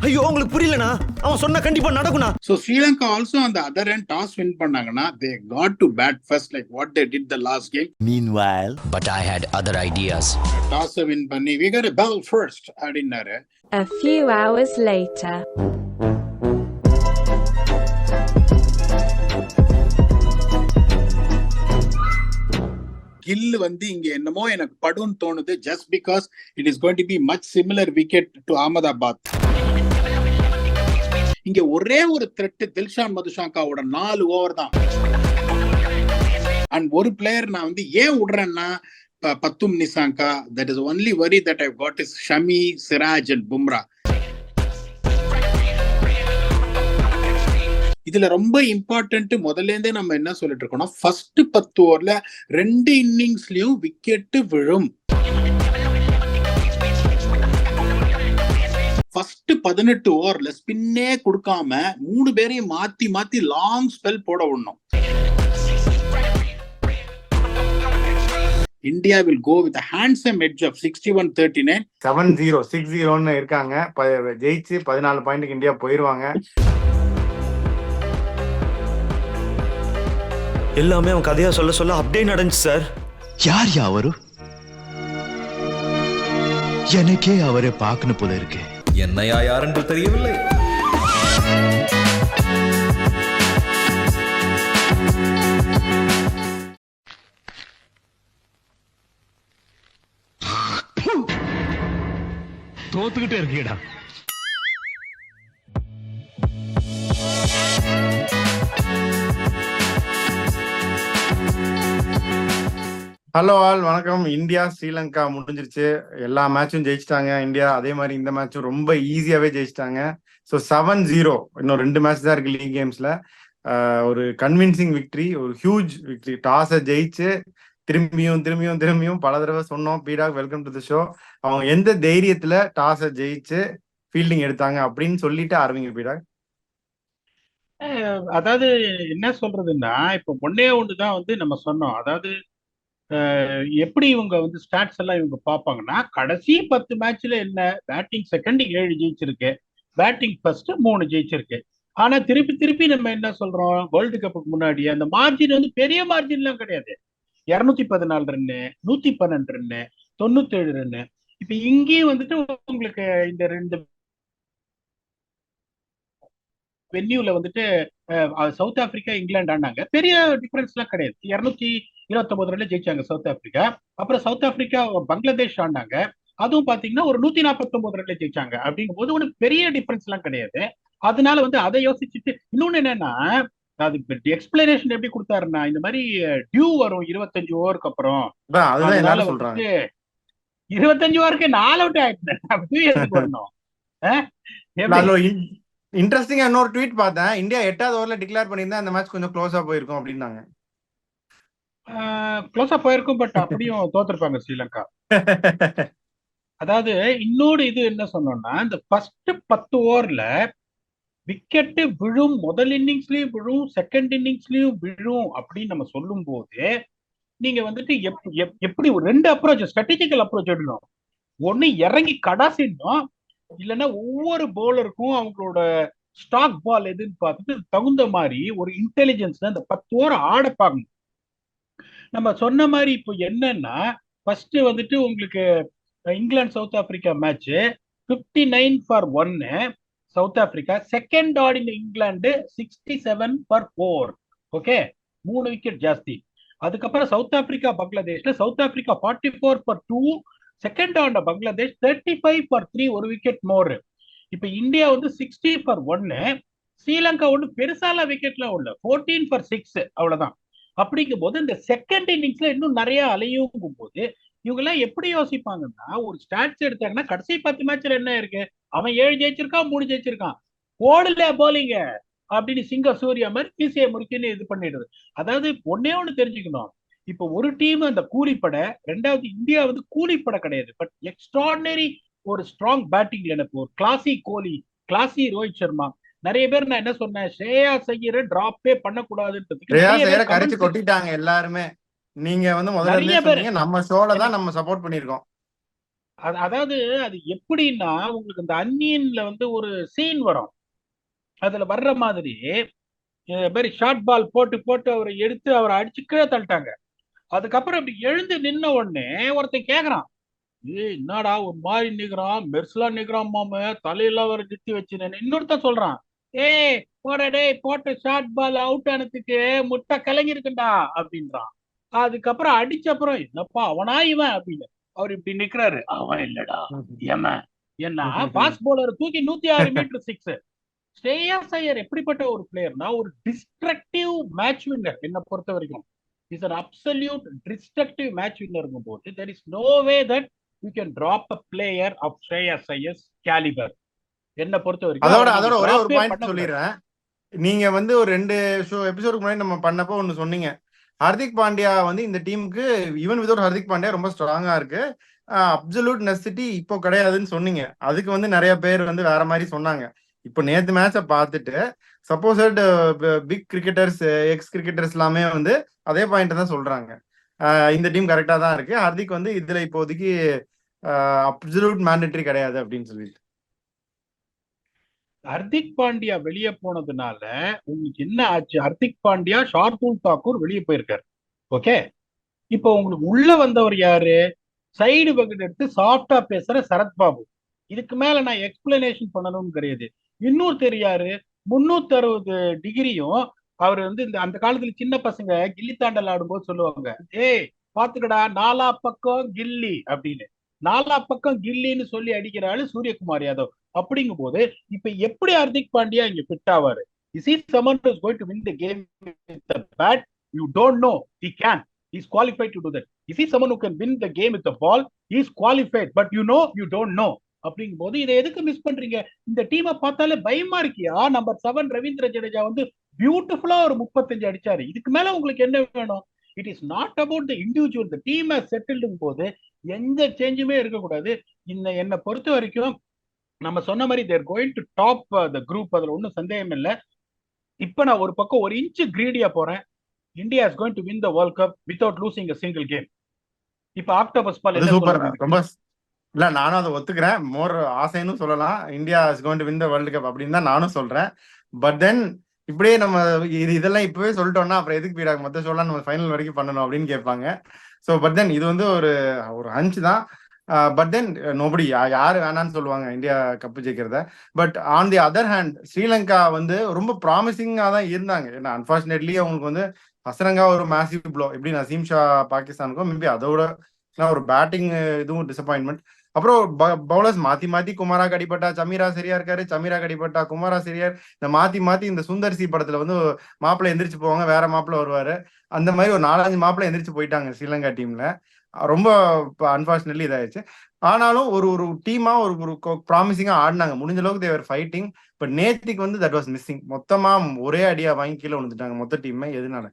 ஐயோ உங்களுக்கு புரியலனா? அவன் சொன்னா கண்டிப்பா நடக்கும்னா. So Sri Lanka also on the other end toss win பண்ணாங்கன்னா they got to bat first like what they did the last game. Meanwhile, but I had other ideas. Toss win பண்ணி we got to bowl first அப்படின்னாரு. A few hours later. கில் வந்து இங்க என்னமோ எனக்கு படுன்னு தோணுது just because it is going to be much similar wicket to Ahmedabad. இங்க ஒரே ஒரு த்ரெட் தில்ஷான் மதுஷாங்காவோட 4 ஓவர் தான். அண்ட் ஒரு பிளேயர் நான் வந்து ஏன் விடுறேன்னா பத்தும் Nissanka, that is only worry that I've got is Shami, Siraj and Bumrah. இதுல ரொம்ப இம்பார்ட்டன்ட் முதல்ல இருந்தே நம்ம என்ன சொல்லிட்டு இருக்கோம்னா ஃபர்ஸ்ட் 10 ஓவர்ல 2 இன்னிங்ஸ்லயும் விக்கெட் விழும். ஃபர்ஸ்ட் 18 ஓவர்ல ஸ்பின்னே கொடுக்காம 3 பேரையும் மாத்தி மாத்தி லாங் ஸ்பெல் போட விடணும். India will go with a handsome edge of 61-39. 7-0 6-0ன்னு இருக்காங்க. ஜெயிச்சு 14 பாயிண்ட்க்கு இந்தியா போயிருவாங்க. எல்லாமே அவன் கதையா சொல்ல சொல்ல அப்படியே நடந்துச்சு சார். யார் அவரு? எனக்கே அவரை பார்க்கணும் போல இருக்கு. என்னையா யாரென்று தெரியவில்லை. தோத்துக்கிட்டே இருக்கீடா. ஹலோ ஆல், வணக்கம். இந்தியா ஸ்ரீலங்கா முடிஞ்சிருச்சு. எல்லா மேட்சும் ஜெயிச்சிட்டாங்க இந்தியா. அதே மாதிரி இந்த மேட்சும் ரொம்ப ஈஸியாவே ஜெயிச்சிட்டாங்க. ஸோ 7-0 இன்னும் 2 மேட்ச் தான் இருக்கு லீக் கேம்ஸ்ல. ஒரு கன்வின்சிங் விக்டரி, ஒரு ஹியூஜ் விக்டரி. டாஸை ஜெயிச்சு திரும்பியும் திரும்பியும் திரும்பியும் பல தடவை சொன்னோம், பீடாக் வெல்கம் டு தி ஷோ. அவங்க எந்த தைரியத்துல டாஸை ஜெயிச்சு ஃபீல்டிங் எடுத்தாங்க அப்படின்னு சொல்லிட்டு ஆரம்பிங்க பீடாக். அதாவது என்ன சொல்றதுன்னா, இப்போ ஒன்னே ஒண்ணுதான் வந்து நம்ம சொன்னோம். அதாவது எப்படி இவங்க வந்து ஸ்டாட்ஸ் எல்லாம் இவங்க பார்ப்பாங்கன்னா, கடைசி 10 மேட்ச்ல என்ன பேட்டிங் செகண்ட் 7 ஜெயிச்சிருக்கு, பேட்டிங் ஃபர்ஸ்ட் 3 ஜெயிச்சிருக்கு. ஆனா திருப்பி திருப்பி நம்ம என்ன சொல்றோம், வேர்ல்டு கப்புக்கு முன்னாடி அந்த மார்ஜின் வந்து பெரிய மார்ஜின்லாம் கிடையாது. 214 ரன்னு, 112 ரன்னு, 97 ரன்னு. இப்ப இங்கேயும் வந்துட்டு உங்களுக்கு இந்த 2 வென்யூல வந்துட்டு சவுத் ஆப்பிரிக்கா இங்கிலாந்து ஆனாங்க. பெரிய டிஃபரன்ஸ் எல்லாம் கிடையாது. 229 ரன்ல ஜெயிச்சாங்க சவுத் ஆப்பிரிக்கா. அப்புறம் சவுத் ஆப்பிரிக்கா பங்களாதேஷ் ஆனாங்க. அதுவும் பாத்தீங்கன்னா ஒரு 149 ரன்ல ஜெயிச்சாங்க. அப்படிங்கும் போது ஒன்றும் பெரிய டிஃபரன்ஸ் எல்லாம் கிடையாது. அதனால வந்து அதை யோசிச்சுட்டு இன்னொன்னு என்னன்னா, அது எக்ஸ்பிளனேஷன் எப்படி கொடுத்தாருன்னா, இந்த மாதிரி டியூ வரும் 25 ஓவருக்கு அப்புறம். அதனால வந்துட்டு 25 ஓவருக்கு 4 அவுட் ஆயிடுச்சு வரணும். இன்ட்ரெஸ்டிங்கா இன்னொரு ட்வீட் பார்த்தேன். இந்தியா 8வது ஓவர்ல டிக்ளேர் பண்ணியிருந்தா அந்த மேட்ச் கொஞ்சம் க்ளோஸா போயிருக்கும் அப்படின்னாங்க. க்ளோஸா போயிருக்கும், பட் அப்படியும் தோத்துருப்பாங்க ஸ்ரீலங்கா. அதாவது இன்னொரு இது என்ன சொன்னோம்னா, இந்த ஃபர்ஸ்ட் 10 ஓவர்ல விக்கெட்டு விழும், முதல் இன்னிங்ஸ்லயும் விழும், செகண்ட் இன்னிங்ஸ்லயும் விழும் அப்படின்னு நம்ம சொல்லும் போது நீங்க வந்துட்டு எப்படி ஒரு 2 அப்ரோச், ஸ்ட்ராட்டஜிக்கல் அப்ரோச் எடுக்கணும். ஒண்ணு இறங்கி கடாசிடணும், இல்லைன்னா ஒவ்வொரு பவுலருக்கும் அவங்களோட ஸ்டாக் பால் எதுன்னு பார்த்துட்டு தகுந்த மாதிரி ஒரு இன்டெலிஜென்ஸ் இந்த 10 ஓவர் ஆட பார்க்கணும். நம்ம சொன்ன மாதிரி இப்போ என்னன்னா, ஃபர்ஸ்ட் வந்துட்டு உங்களுக்கு England South Africa match 59-1 South Africa. Second ஆடின இங்கிலாந்து 67-4. ஓகே, 3 விக்கெட் ஜாஸ்தி. அதுக்கப்புறம் சவுத் ஆப்பிரிக்கா பங்களாதேஷ்ல சவுத் ஆப்பிரிக்கா 44-2, செகண்ட் ஆடின பங்களாதேஷ் 35-3, 1 விக்கெட் மோர். இப்ப இந்தியா வந்து 60-1, ஸ்ரீலங்கா ஒண்ணு பெருசால விக்கெட்ல உள்ள 14-6 அவ்வளவுதான். அப்படிங்கும் போது இந்த செகண்ட் இன்னிங்ஸ்ல இன்னும் நிறைய அலையும் போது இவங்க எல்லாம் எப்படி யோசிப்பாங்கன்னா, ஒரு ஸ்டாட்ஸ் எடுத்தாங்கன்னா கடைசி 10 மேட்ச்ல என்ன இருக்கு, அவன் 7 ஜெயிச்சிருக்கான், 3 ஜெயிச்சிருக்கான், ஓடல போலிங்க அப்படின்னு சிங்க சூர்யா மாதிரி பிசிஐ முறுக்கின்னு இது பண்ணிடுது. அதாவது ஒன்னே ஒண்ணு தெரிஞ்சுக்கணும், இப்ப ஒரு டீம் அந்த கூலிப்படை, ரெண்டாவது இந்தியா வந்து கூலிப்படை கிடையாது, பட் எக்ஸ்ட்ராடினரி ஒரு ஸ்ட்ராங் பேட்டிங் லைனப், ஒரு கிளாசி கோலி, கிளாசி ரோஹித் சர்மா. நிறைய பேர் நான் என்ன சொன்னேன், ஸ்ரேயா ஐயரை டிராப்பே பண்ணக்கூடாதுன்றதுக்கு கரைச்சு கொட்டிட்டாங்க எல்லாருமே. நீங்க வந்து முதல்ல நம்ம ஷோல தான் நம்ம சப்போர்ட் பண்ணிருக்கோம். அதாவது அது எப்படின்னா உங்களுக்கு இந்த அன்னியன்ல வந்து ஒரு சீன் வரும். அதுல வர்ற மாதிரி மாதிரி ஷார்ட் பால் போட்டு போட்டு அவரை எடுத்து அவரை அடிச்சு கீழே தள்ளிட்டாங்க. அதுக்கப்புறம் இப்படி எழுந்து நின்ன உடனே ஒருத்தன் கேக்குறான், ஏய் என்னடா ஒரு மாதிரி நிக்கிறான், மெர்சலா நிக்கிறான் மாம, தலையெல்லாம் வர நிறுத்தி வச்சுனேன். இன்னொருத்தன் சொல்றான், ஏய் போடா டேய், போட்டு ஷார்ட் பால் அவுட் ஆனதுக்கு முட்டை கலங்கிருக்குண்டா அப்படின்றான். அதுக்கப்புறம் அடிச்ச அப்புறம் என்னப்பா அவனா இவன் அப்படின்னு அவர் இப்படி நிக்கிறாரு. அவன் இல்லடா ஏமன், என்ன ஃபாஸ்ட் பவுலர் தூக்கி 106 மீட்டர் 6. ஸ்ரேயாஸ் ஐயர் எப்படிப்பட்ட ஒரு பிளேயர்னா ஒரு டிஸ்ட்ரக்டிவ் மேட்ச் வின்னர். என்ன பொறுத்த வரைக்கும் is an absolute destructive match winner இருக்கும்போது there is no way that you can drop a player of Shreyas Iyer's caliber. என்ன பொறுத்த வரைக்கும் அதோட ஒரே ஒரு பாயிண்ட் சொல்லிடுறேன். நீங்க வந்து ஒரு 2 எபிசோடுக்கு முன்னாடி நம்ம பண்ணப்போ ஒன்னு சொன்னீங்க, ஹர்திக் பாண்டியா வந்து இந்த டீமுக்கு ஈவன் வித்வுட் ஹர்திக் பாண்டியா ரொம்ப ஸ்ட்ராங்கா இருக்கு, அப்சல்யூட் நெசசிட்டி இப்போ கிடையாதுன்னு சொன்னீங்க. அதுக்கு வந்து நிறைய பேர் வந்து வேற மாதிரி சொன்னாங்க. இப்போ நேத்து மேட்சை பார்த்துட்டு suppose big cricketers ex cricketers எல்லாமே வந்து அதே பாயிண்ட் தான் சொல்றாங்க. இந்த டீம் கரெக்டா தான் இருக்கு, ஹர்திக் வந்து இதுல இப்போதைக்கு அப்சல்யூட் மேண்டேட்டரி கிடையாது அப்படின்னு சொல்லிட்டு. ஹர்திக் பாண்டியா வெளியே போனதுனால உங்களுக்கு என்ன ஆச்சு? ஹர்திக் பாண்டியா, ஷார்துல் தாக்கூர் வெளியே போயிருக்காரு. ஓகே, இப்போ உங்களுக்கு உள்ள வந்தவர் யாரு? சைடு பக்கெட் எடுத்து சாஃப்டா பேசுற சரத்பாபு. இதுக்கு மேல நான் எக்ஸ்பிளனேஷன் பண்ணணும்னு கிடையாது. இன்னொரு தெரியாரு 360 டிகிரியும் அவர் வந்து இந்த அந்த காலத்துல சின்ன பசங்க கில்லி தாண்டல் ஆடும்போது சொல்லுவாங்க, ஏய் பாத்துக்கடா நாலா பக்கம் கில்லி அப்படின்னு. நாலா பக்கம் கில்லின்னு சொல்லி அடிக்கிற ஆளு சூரியகுமார் யாதவ். அப்படிங்கும் போது இப்ப எப்படி ஹர்திக் பாண்டியா இங்க ஃபிட் ஆவாரு? Is he someone who is going to win the game with the bat? You don't know. He can. He is qualified to do that. Is he someone who can win the game with the ball? He is qualified, but you know, you don't know. அப்படிங்கும் போது இதை எதுக்கு miss பண்றீங்க? இந்த டீமை பார்த்தாலே பயமா இருக்கியா? நம்பர் 7 ரவீந்திர ஜடேஜா வந்து பியூட்டிஃபுல்லா ஒரு 35 அடிச்சாரு. இதுக்கு மேல உங்களுக்கு என்ன வேணும்? It is not about the individual. The team செட்டில்டும் போது எந்த சேஞ்சுமே இருக்கக்கூடாது. என்னை பொறுத்த வரைக்கும் நம்ம சொன்ன மாதிரி they're going to top the group, அதுல ஒன்றும் சந்தேகம் இல்லை. இப்ப நான் ஒரு பக்கம் ஒரு இன்ச்சு கிரீடியா போறேன். India is going to win the world cup without losing a single game. இப்ப ஆக்டோபஸ் பால் சூப்பர், ரொம்ப இல்ல நானும் அதை ஒத்துக்கிறேன். மோர் ஆசைன்னு சொல்லலாம், India is going to win the world cup அப்படின்னு தான் நானும் சொல்றேன். பட் தென் இப்படியே நம்ம இதெல்லாம் இப்பவே சொல்லிட்டோம்னா அப்புறம் எதுக்கு பீடாக மொத்த சொல்லலாம், நம்ம ஃபைனல் வரைக்கும் பண்ணணும் அப்படின்னு கேட்பாங்க. ஸோ பட் தென் இது வந்து ஒரு ஹஞ்ச் தான். பட் தென் நோபடி யாரு வேணான்னு சொல்லுவாங்க இந்தியா கப்பு ஜெயிக்கிறத. But on the other hand Sri Lanka வந்து ரொம்ப ப்ராமிசிங்கா தான் இருந்தாங்க. ஏன்னா அன்பார்ச்சுனேட்லி அவங்களுக்கு வந்து ஹசரங்கா ஒரு மேசிவ் ப்ளோ, எப்படி நசீம் ஷா பாகிஸ்தானுக்கும் மேபி அதோட ஒரு பேட்டிங் இதுவும் டிசப்பாயின்மெண்ட். அப்புறம் பவுலர்ஸ் மாத்தி மாத்தி குமாரா கடிப்பட்டா சமீரா சரியா இருக்காரு, சமீரா கடிப்பட்டா குமாரா சரியா, இந்த மாத்தி மாத்தி இந்த சுந்தர்சி படத்துல வந்து மாப்பிள்ளை எந்திரிச்சு போவாங்க, வேற மாப்பிள்ளை வருவாரு, அந்த மாதிரி ஒரு 4-5 மாப்பிள்ளை எந்திரிச்சு போயிட்டாங்க ஸ்ரீலங்கா டீம்ல. ரொம்ப அன்பார்ச்சுனேட்லி இதாயிடுச்சு. ஆனாலும் ஒரு டீமா ஒரு ப்ராமிசிங்கா ஆடினாங்க, முடிஞ்ச அளவுக்கு தேவர் ஃபைட்டிங். பட் நேத்திக்கு வந்து தட் வாஸ் மிஸ்ஸிங். மொத்தமா ஒரே அடியா வாங்கி கீழே விழுந்துட்டாங்க மொத்த டீமே. எதுனால?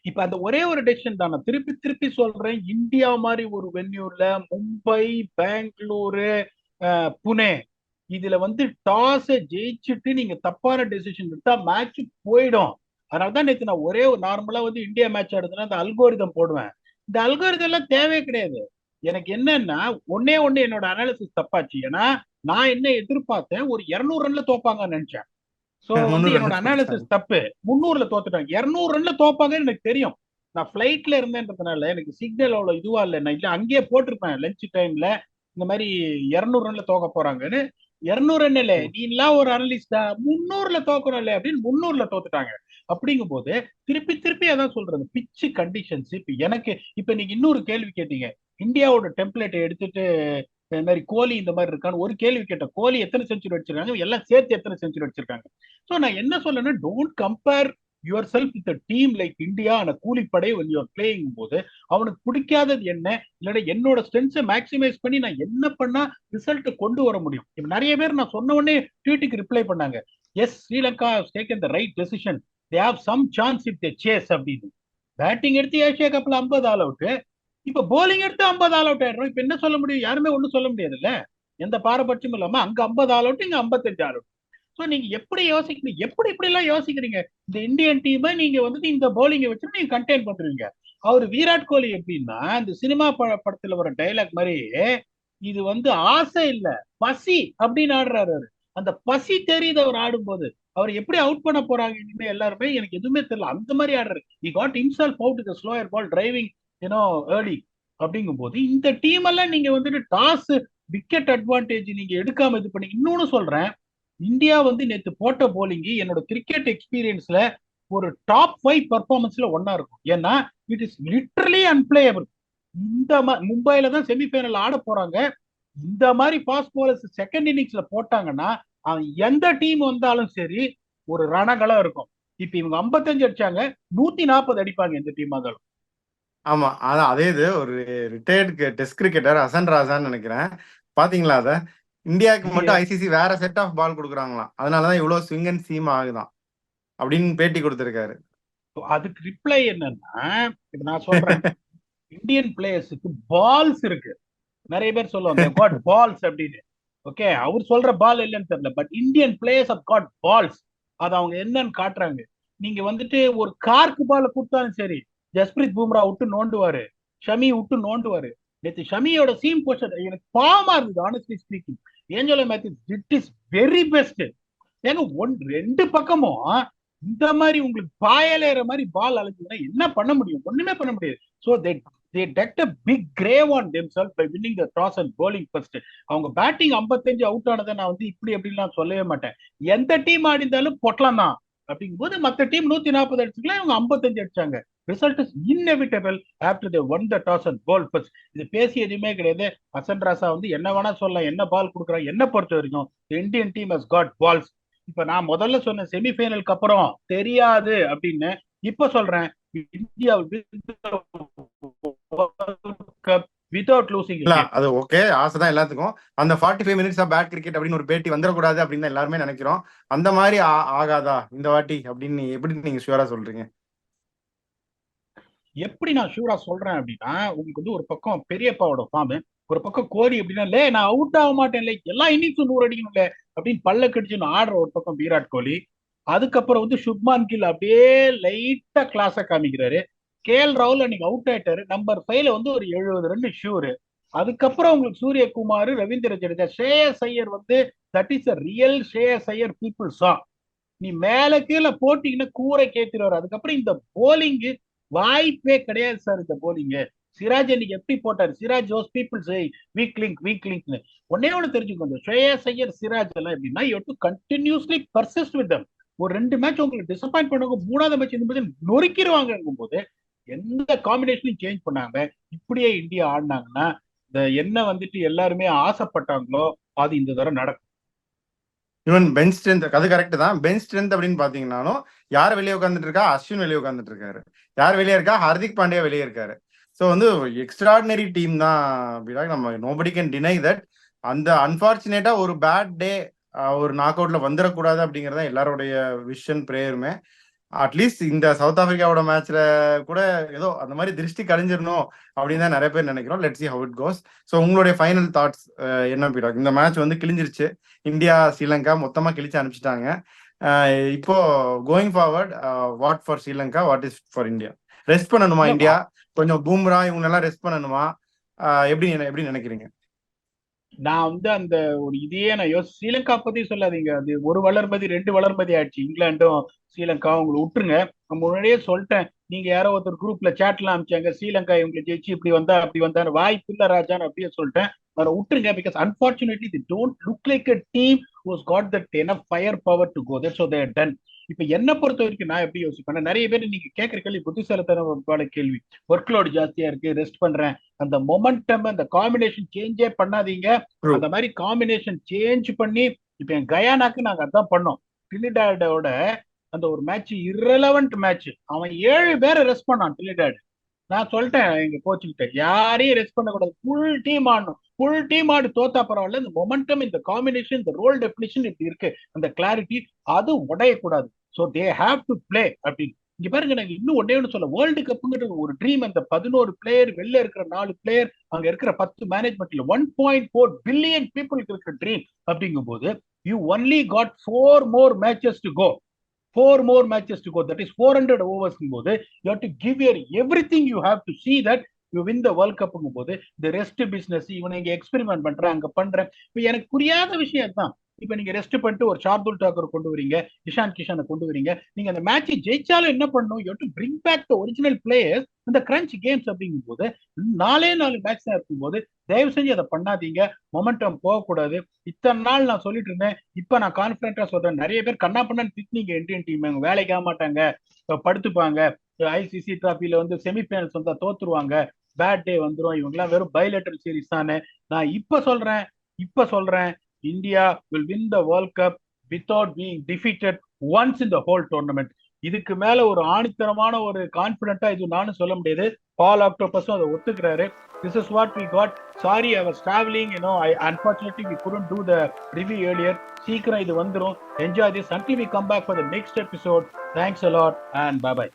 இப்ப அந்த ஒரே ஒரு டெசிஷன் தான். நான் திருப்பி திருப்பி சொல்றேன், இந்தியா மாதிரி ஒரு வென்யூர்ல மும்பை, பெங்களூரு, புனே, இதுல வந்து டாஸ் ஜெயிச்சுட்டு நீங்க தப்பான டெசிஷன் எடுத்தா மேட்ச் போயிடும். அதனாலதான் நேற்று நான் ஒரே ஒரு நார்மலா வந்து இந்தியா மேட்ச் ஆடுதுன்னா அந்த அல்கோரிதம் போடுவேன். இந்த அல்கோரிதம் எல்லாம் தேவையே கிடையாது. எனக்கு என்னன்னா ஒன்னே என்னோட அனாலிசிஸ் தப்பாச்சு. ஏன்னா நான் என்ன எதிர்பார்த்தேன், ஒரு 200 ரன்ல தோப்பாங்கன்னு நினைச்சேன். சோ வந்து என்னோட அனாலிசிஸ் தப்பு. 300ல தோத்துட்டாங்க. 200 ரன்ல தோப்பாங்கன்னு எனக்கு தெரியும். நான் பிளைட்ல இருந்தேன்றதுனால எனக்கு சிக்னல் அவ்வளவு இதுவா இல்லை. நான் இல்ல அங்கேயே போட்டிருப்பேன் லஞ்ச் டைம்ல இந்த மாதிரி 200 ரன்ல தோக்க போறாங்கன்னு. 200 ரன் இல்ல, நீ எல்லாம் ஒரு அனலிஸ்டா, 300ல தோக்கணும் இல்ல அப்படின்னு 300ல தோத்துட்டாங்க. அப்படிங்கும் போது திருப்பி திருப்பி அதான் சொல்றது, பிச்சு கண்டிஷன்ஸ். இப்ப நீங்க இன்னொரு கேள்வி கேட்டீங்க, இந்தியாவோட டெம்ப்ளேட்டை எடுத்துட்டு இந்த மாதிரி கோலி இந்த மாதிரி இருக்கான்னு ஒரு கேள்வி கேட்ட. கோலி எத்தனை செஞ்சுரி அடிச்சிருக்காங்க, எல்லாம் சேர்த்து எத்தனை செஞ்சுரி அடிச்சிருக்காங்க. சோ நான் என்ன சொல்லணும்னா, don't compare your self with team like India ஆன கூலிப்படை when you are playing போது அவனுக்கு பிடிக்காதது என்ன, இல்லைன்னா என்னோட ஸ்ட்ரென்த்ஸை மேக்சிமைஸ் பண்ணி நான் என்ன பண்ணா ரிசல்ட் கொண்டு வர முடியும். இப்ப நிறைய பேர் நான் சொன்ன உடனே ட்வீட்டுக்கு ரிப்ளை பண்ணாங்க, yes Sri Lanka has taken the right decision, they have some chance if they chase அப்படின்னு. பேட்டிங் எடுத்து ஏஷியா கப்ல 50 ஆல் அவுட், இப்ப போலிங் எடுத்து 50 ஆல் அவுட் ஆயிடுறோம். இப்ப என்ன சொல்ல முடியும்? யாருமே ஒண்ணும் சொல்ல முடியாது இல்ல, எந்த பாரபட்சமும் இல்லாம அங்க 50 ஆல் அவுட், இங்க 55 ஆல் அவுட். சோ நீங்க எப்படி யோசிக்கணும்? இப்படி எல்லாம் யோசிக்கிறீங்க? இந்த இந்தியன் டீமை நீங்க வந்து இந்த போலிங்கை வச்சு நீங்க கண்டெயின் பண்றீங்க. அவர் விராட் கோலி எப்படின்னா இந்த சினிமா படத்துல வர டைலாக் மாதிரி இது வந்து ஆசை இல்ல பசி அப்படின்னு ஆடுறாரு அவரு. அந்த பசி தெரியுது அவர் ஆடும்போது. அவர் எப்படி அவுட் பண்ண போறாங்க இனிமே எல்லாருமே எனக்கு எதுவுமே தெரியல. அந்த மாதிரி ஆடுறாரு. he got himself out with a slower ball driving early அப்படிங்கும் போது இந்த டீம் எல்லாம் நீங்க வந்துட்டு டாஸ் விக்கெட் அட்வான்டேஜ் நீங்க எடுக்காம இது பண்ணி. இன்னொன்னு சொல்றேன், இந்தியா வந்து நேத்து போட்ட போலிங் என்னோட கிரிக்கெட் எக்ஸ்பீரியன்ஸ்ல ஒரு டாப் 5 பர்ஃபார்மன்ஸ்ல ஒன்னா இருக்கும். ஏன்னா இட் இஸ் லிட்டரலி அன்பிளேயபிள். இந்த மும்பைல தான் செமிஃபைனல் ஆட போறாங்க. இந்த மாதிரி ஃபாஸ்ட் பாலர்ஸ் செகண்ட் இன்னிங்ஸ்ல போட்டாங்கன்னா அவன் எந்த டீம் வந்தாலும் சரி ஒரு ரணகலம் இருக்கும். இப்ப இவங்க 55 அடிச்சாங்க, 140 அடிப்பாங்க எந்த டீம் இருந்தாலும். ஆமா, அதான் அதே இது ஒரு ரிட்டையர்டு டெஸ்ட் கிரிக்கெட்டர் ஹசன் ராஜான்னு நினைக்கிறேன். பாத்தீங்களா அத? இந்தியாவுக்கு மட்டும் ஐசிசி வேற செட் ஆஃப் பால் கொடுக்குறாங்களாம், அதனாலதான் இவ்வளவு ஸ்விங் அண்ட் சீம் ஆகுதான் அப்படின்னு பேட்டி கொடுத்திருக்காரு. அதுக்கு ரிப்ளை என்னன்னா, இப்ப நான் சொல்றேன் இந்தியன் பிளேயர்ஸுக்கு பால்ஸ் இருக்கு. நிறைய பேர் சொல்லுவாங்க காட் பால்ஸ் அப்படின்னு. ஓகே, அவர் சொல்ற பால் இல்லைன்னு தெரியல, but Indian players of got balls. அது அவங்க என்னன்னு காட்டுறாங்க. நீங்க வந்துட்டு ஒரு கார்க்கு பால கொடுத்தாலும் சரி, ஜஸ்பிரீத் பும்ரா விட்டு நோண்டுவாரு, ஷமி விட்டு நோண்டுவாரு. நேற்று ஷமியோட சீம் போஸ்டர் எனக்கு பாவமா இருந்தது. Honestly speaking, Angelo Mathews did his very best. ஏங்க ரெண்டு பக்கமும் இந்த மாதிரி உங்களுக்கு பாயலேற மாதிரி பால் அழைச்சுன்னா என்ன பண்ண முடியும்? ஒண்ணுமே பண்ண முடியாது. So they decked a big grave on themselves by winning the toss and bowling first. அவங்க பேட்டிங் 55 அவுட் ஆனதை நான் வந்து இப்படி எப்படிலாம் சொல்லவே மாட்டேன். எந்த டீம் ஆடிந்தாலும் பொட்டலாம் தான் அப்படிங்கும்போது மற்ற டீம் 140 அடிச்சுக்கலாம், இவங்க 55 அடிச்சாங்க. Result is inevitable after they won the toss and bowled first. இது பேசி எதுவுமே கிடையாது. ஹசன் ராசா வந்து என்ன வேணா சொல்லலாம், என்ன பால் கொடுக்குறாங்க. என்ன பொறுத்த வரைக்கும் Indian team has got balls. இப்ப நான் முதல்ல சொன்ன செமிஃபைனலுக்கு அப்புறம் தெரியாது அப்படின்னு இப்ப சொல்றேன், இந்தியா வித்வுட் லூசிங். அது ஓகே, ஆசைதான் எல்லாத்துக்கும். அந்த 45 மினிட்ஸ் ஆஃப் பேட் கிரிக்கெட் அப்படின்னு ஒரு பேட்டி வந்துடக்கூடாது அப்படின்னு தான் எல்லாருமே நினைக்கிறோம். அந்த மாதிரி ஆகாதா இந்த வாட்டி அப்படின்னு எப்படி நீங்க ஷூரா சொல்றீங்க? எப்படி நான் ஷூரா சொல்றேன் அப்படின்னா, உங்களுக்கு வந்து ஒரு பக்கம் பெரியப்பாவோட ஃபார்ம், ஒரு பக்கம் கோரி அப்படின்னா லே நான் அவுட் ஆக மாட்டேன், இல்லை எல்லா இன்னிங்ஸும் 100 அடிக்கணும்ல அப்படின்னு பல்ல கடிச்சுன்னு ஆடுற ஒரு பக்கம் விராட் கோலி. அதுக்கப்புறம் வந்து சுப்மான் கில் அப்படியே லைட்டா கிளாஸா காமிக்கிறாரு. கேஎல் ராகுல் அன்னைக்கு அவுட் ஆயிட்டாரு. நம்பர் 5ல வந்து ஒரு 70 ரன் ஷூரு. அதுக்கப்புறம் உங்களுக்கு சூரியகுமார், ரவீந்திர ஜடேஜா, ஸ்ரேயஸ் ஐயர் வந்து that is a real Shreyas Iyer people சா. நீ மேல கீழே போட்டீங்கன்னா கூரை கேத்திடுவாரு. அதுக்கப்புறம் இந்த போலிங்கு வாய்ப்பே கிடையாது சார். இந்த போலிங்கு சிராஜ் அன்னைக்கு எப்படி போட்டாரு? சிராஜ் வாஸ் பீப்புள்ஸ் வீக் லிங்க்னு. ஒன்னே ஒன்று தெரிஞ்சுக்கோங்க, ஸ்ரேயஸ் ஐயர் சிராஜ் எல்லாம் எப்படின்னா you do continuously persist with them. ஒரு 2 மேட்ச் உங்களுக்கு டிசப்பாயிண்ட் பண்ணுவாங்க, 3வது மேட்ச் இந்த மாதிரி நொறுக்கிடுவாங்கும் போது எந்த காம்பினேஷனையும் சேஞ்ச் பண்ணாம இப்படியே இந்தியா ஆடினாங்கன்னா இந்த என்ன வந்துட்டு எல்லாருமே ஆசைப்பட்டாங்களோ அது இந்த தடவை நடக்கும். ஈவன் பெஞ்ச் ஸ்ட்ரென்த் அது கரெக்ட் தான். பெஞ்ச் ஸ்ட்ரென்த் அப்படின்னு பாத்தீங்கன்னாலும் யார் வெளியே உட்காந்துட்டு இருக்கா? அஸ்வின் வெளியே உட்காந்துட்டு இருக்காரு. யார் வெளியே இருக்கா? ஹார்திக் பாண்டியா வெளியே இருக்காரு. ஸோ வந்து எக்ஸ்ட்ராடினரி டீம் தான். நம்ம நோபடி கேன் டினை தட். அந்த அன்பார்ச்சுனேட்டா ஒரு பேட் டே ஒரு நாக் அவுட்ல வந்துடக்கூடாது அப்படிங்கறத எல்லாருடைய விஷன் பிரேயருமே. அட்லீஸ்ட் இந்த சவுத் ஆப்பிரிக்காவோட மேட்ச்ல கூட ஏதோ அந்த மாதிரி திருஷ்டி கழிஞ்சிடணும் அப்படின்னு தான் நிறைய பேர் நினைக்கிறோம். Let's see how it goes. So உங்களுடைய ஃபைனல் தாட்ஸ் என்ன பீடாக்? இந்த மேட்ச் வந்து கிழிஞ்சிருச்சு, இந்தியா ஸ்ரீலங்கா மொத்தமா கிழிச்சு அனுப்பிச்சிட்டாங்க. இப்போ going forward what for Sri Lanka, what is for India? Rest பண்ணணுமா இந்தியா? கொஞ்சம் பூம்ரா இவங்க எல்லாம் ரெஸ்ட் பண்ணணுமா? எப்படி நினைக்கிறீங்க? நான் வந்து அந்த ஒரு இதையே நான் ஸ்ரீலங்கா பத்தி சொல்லாதீங்க. அது ஒரு வளர்மதி 2 வளர்மதி ஆயிடுச்சு. இங்கிலாண்டும் ஸ்ரீலங்காவும் உங்களை விட்டுருங்க. நான் முன்னாடியே சொல்லிட்டேன். நீங்க யாரோ ஒருத்தர் குரூப்ல சேட்லாம் அமிச்சாங்க, ஸ்ரீலங்கா இவங்களை ஜெயிச்சு இப்படி வந்தா அப்படி வந்தா வாய்ப்பு இல்ல ராஜான்னு அப்படியே சொல்லிட்டேன். அதை விட்டுருங்க. Because unfortunately they don't look like a team who's got that enough fire power to go there, so they are done. இப்ப என்ன பொறுத்த வரைக்கும் நான் எப்படி யோசிப்பேன், நிறைய பேர் நீங்க கேட்கிற கேள்வி புத்திசாலித்தனமான கேள்வி. ஒர்க் லோடு ஜாஸ்தியா இருக்கு, ரெஸ்ட் பண்றேன், அந்த மொமெண்டம் அந்த காம்பினேஷன் சேஞ்சே பண்ணாதீங்க. அந்த மாதிரி காம்பினேஷன் சேஞ்ச் பண்ணி இப்ப என் கயானாக்கு நாங்க அதான் பண்ணோம். டிரினிடாடோட அந்த ஒரு மேட்ச் இரலவென்ட் மேட்ச், அவன் 7 பேரை ரெஸ்ட் பண்ணான் டிரினிடாட். நான் சொல்லிட்டேன் எங்க கோச்சுக்கிட்ட, யாரையும் ரெஸ்ட் பண்ணக்கூடாது, ஃபுல் டீம் ஆடணும். ஃபுல் டீம் ஆடு தோத்தா பரவாயில்ல, இந்த மொமெண்டம், இந்த காம்பினேஷன், இந்த ரோல் டெஃபினிஷன் இப்படி இருக்கு, அந்த கிளாரிட்டி அது உடையக்கூடாது. So they have to play அப்படின்னு. இங்க பாருங்க, நாங்க இன்னும் ஒன்னே சொல்ல, வேர்ல்டு கப்புங்கிறது ஒரு ட்ரீம். அந்த 11 பிளேயர், வெளில இருக்கிற 4 பிளேயர், அங்க இருக்கிற 10 மேனேஜ்மெண்ட்ல 1.4 பில்லியன் பீப்புளுக்கு இருக்கிற ட்ரீம் அப்படிங்கும் போது you only got 4 more matches to go. 4 more matches to go, that is 400 overs போது you have to give your everything, you have to see that you win the world cup போது the rest business இவனை இங்க experiment பண்றேன் அங்க பண்றேன். இப்ப எனக்கு புரியாத விஷயம் தான், இப்ப நீங்க ரெஸ்ட் பண்ணிட்டு ஒரு ஷார்துல் டாக்கர் கொண்டு வரீங்க, இஷான் கிஷனை கொண்டு வரீங்க, நீங்க அந்த மேட்ச் ஜெயிச்சாலும் என்ன பண்ணணும், you have to bring back the original players இந்த கிரன்ச் கேம்ஸ் அப்படிங்கும் போது 4 மேட்ச் தான் இருக்கும்போது தயவு செஞ்சு அதை பண்ணாதீங்க. மொமெண்டம் போகக்கூடாது. இத்தனை நாள் நான் சொல்லிட்டு இருந்தேன், இப்ப நான் கான்பிடண்டா சொல்றேன். நிறைய பேர் கண்ணா பண்ணான்னு திட்டினீங்க இந்தியன் டீம், அவங்க வேலைக்கு ஆக மாட்டாங்க, படுத்துப்பாங்க, ஐசிசி டிராபில வந்து செமிஃபைனல்ஸ் வந்தா தோத்துருவாங்க, பேட் டே வந்துரும், இவங்கெல்லாம் வெறும் பைலேட்டரல் சீரிஸ் தானே. நான் இப்ப சொல்றேன் India will win the World Cup without being defeated once in the whole tournament. இதுக்கு மேல ஒரு ஆணித்தரமான ஒரு கான்பிடண்டா இது நானும் சொல்ல முடியாது. பால் ஆக்டோபஸும் அதை ஒத்துக்கிறாரு. This is what we got. Sorry, I was traveling, unfortunately we couldn't do the review earlier. சீக்கிரம் இது வந்துரும். Enjoy this until we come back for the next episode. Thanks a lot and bye bye.